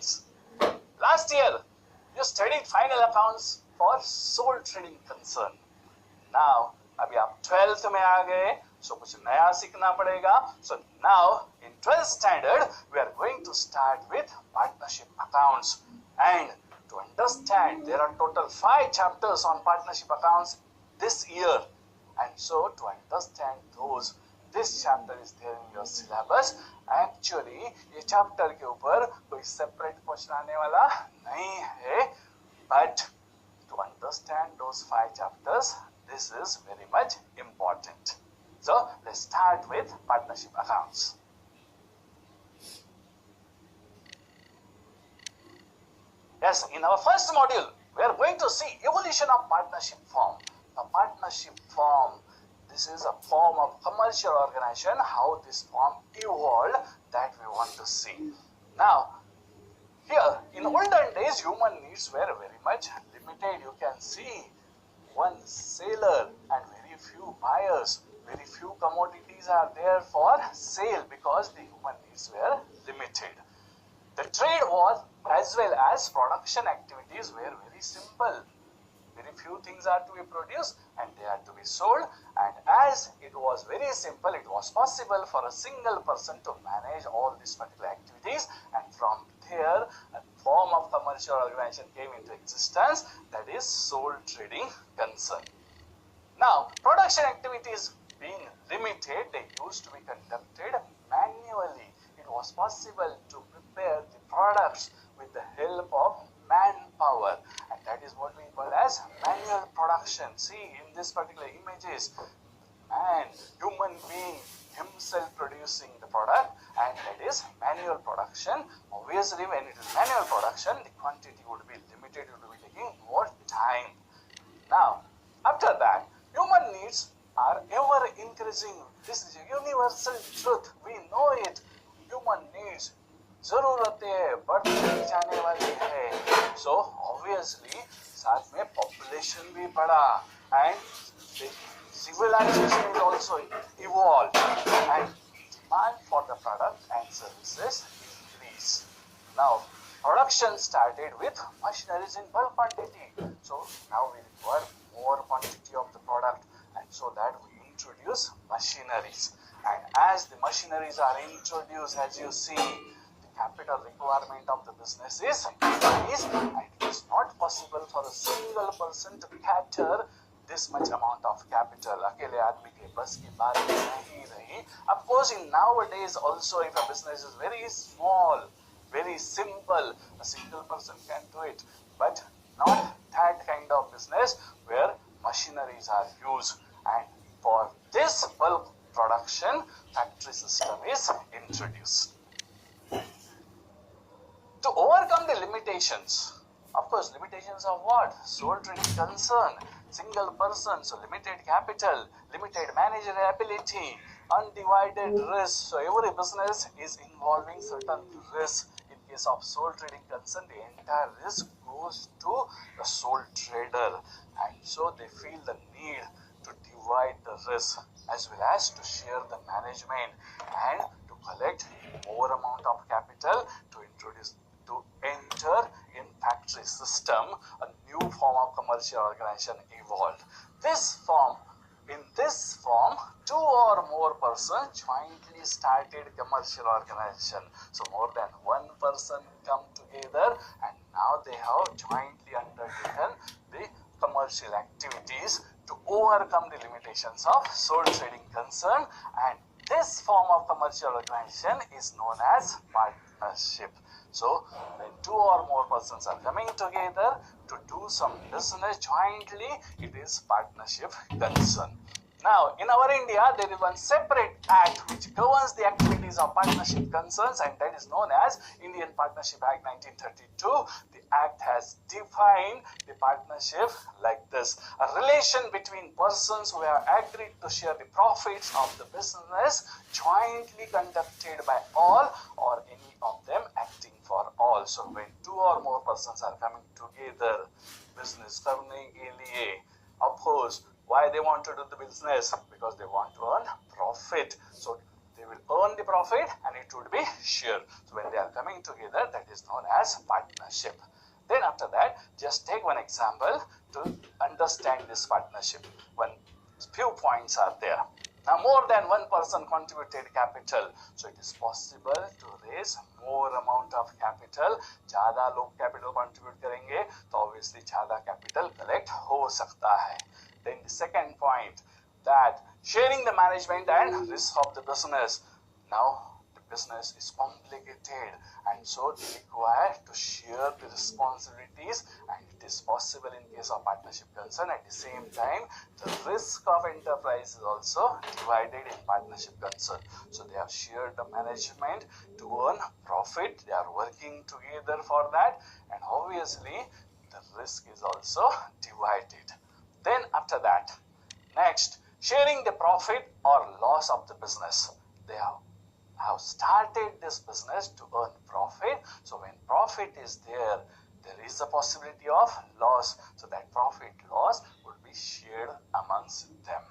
students, last year you studied final accounts for sole trading concern. Now अभी आप 12th में आ गए, so कुछ नया सीखना पड़ेगा. So now in 12th standard we are going to start with partnership accounts, and to understand there are total 5 chapters on partnership accounts this year, and so to understand those, this chapter is there in your syllabus. Actually ये chapter के ऊपर कोई separate question आने वाला नहीं है, but to understand those 5 chapters, this is very much important. So let's start with partnership accounts. Yes, in our first module, we are going to see evolution of partnership form. The partnership form, this is a form of commercial organization. How this form evolved, that we want to see. Now, here, in olden days, human needs were very much limited. You can see one seller and very few buyers. Very few commodities are there for sale because the human needs were limited. The trade was as well as production activities were very simple. Very few things are to be produced and they are to be sold, and as it was very simple, it was possible for a single person to manage all these particular activities, and from there a form of commercial organization came into existence, that is sole trading concern. Now, production activities being limited, they used to be conducted manually. It was possible to prepare the products with the help of manpower, and that is what we call as manual production. See in this particular images, man, human being himself producing the product, and that is manual production. Obviously, when it is manual production, the quantity would be limited, it would be taking more time. Now, after that, human needs are ever increasing. This is a universal truth. We know it. Human needs, जरूरतें बढ़ती जाने वाली है. So obviously, साथ में population भी बढ़ा, and the civilization is also evolved, and demand for the product and services increased. Now, production started with machineries in bulk quantity. So now we require more quantity of the product, and so that we introduce machineries. And as the machineries are introduced, as you see, the capital requirement of the business is increased, and it is not possible for a single person to cater this much amount of capital. अकेले आदमी के बस की बात नहीं रही. Of course, in nowadays also, if a business is very small, very simple, a single person can do it, but not that kind of business where machineries are used. And for this bulk production, factory system is introduced. To overcome the limitations, of course, limitations of what? Sole trading concern, single person, so limited capital, limited managerial ability, undivided risk. So every business is involving certain risk. In case of sole trading concern, the entire risk goes to the sole trader, and so they feel the need to divide the risk as well as to share the management and to collect more amount of capital to enter in factory system. A new form of commercial organization evolved. In this form, 2 or more persons jointly started commercial organization. So more than 1 person come together, and now they have jointly undertaken the commercial activities to overcome the limitations of sole trading concern, and this form of commercial organization is known as partnership. So when 2 or more persons are coming together to do some business jointly, it is partnership concern. Now, in our India, there is one separate act which governs the activities of partnership concerns, and that is known as Indian Partnership Act 1932. The act has defined the partnership like this: a relation between persons who have agreed to share the profits of the business jointly conducted by all or any of them acting for all. So when 2 or more persons are coming together, business करने के लिए, of course, why they want to do the business? Because they want to earn profit. So they will earn the profit and it would be shared. So when they are coming together, that is known as partnership. Then after that, just take one example to understand this partnership. When few points are there. Now more than one person contributed capital, so it is possible to raise more amount of capital. ज़्यादा लोग capital contribute करेंगे तो obviously ज़्यादा capital collect हो सकता है. Then the second point, that sharing the management and risk of the business. Now the business is complicated and so they require to share the responsibilities, and it is possible in case of partnership concern. At the same time, the risk of enterprise is also divided in partnership concern. So they have shared the management to earn profit. They are working together for that, and obviously the risk is also divided. Then after that, next, sharing the profit or loss of the business. They have started this business to earn profit. So when profit is there, there is a possibility of loss. So that profit loss would be shared amongst them.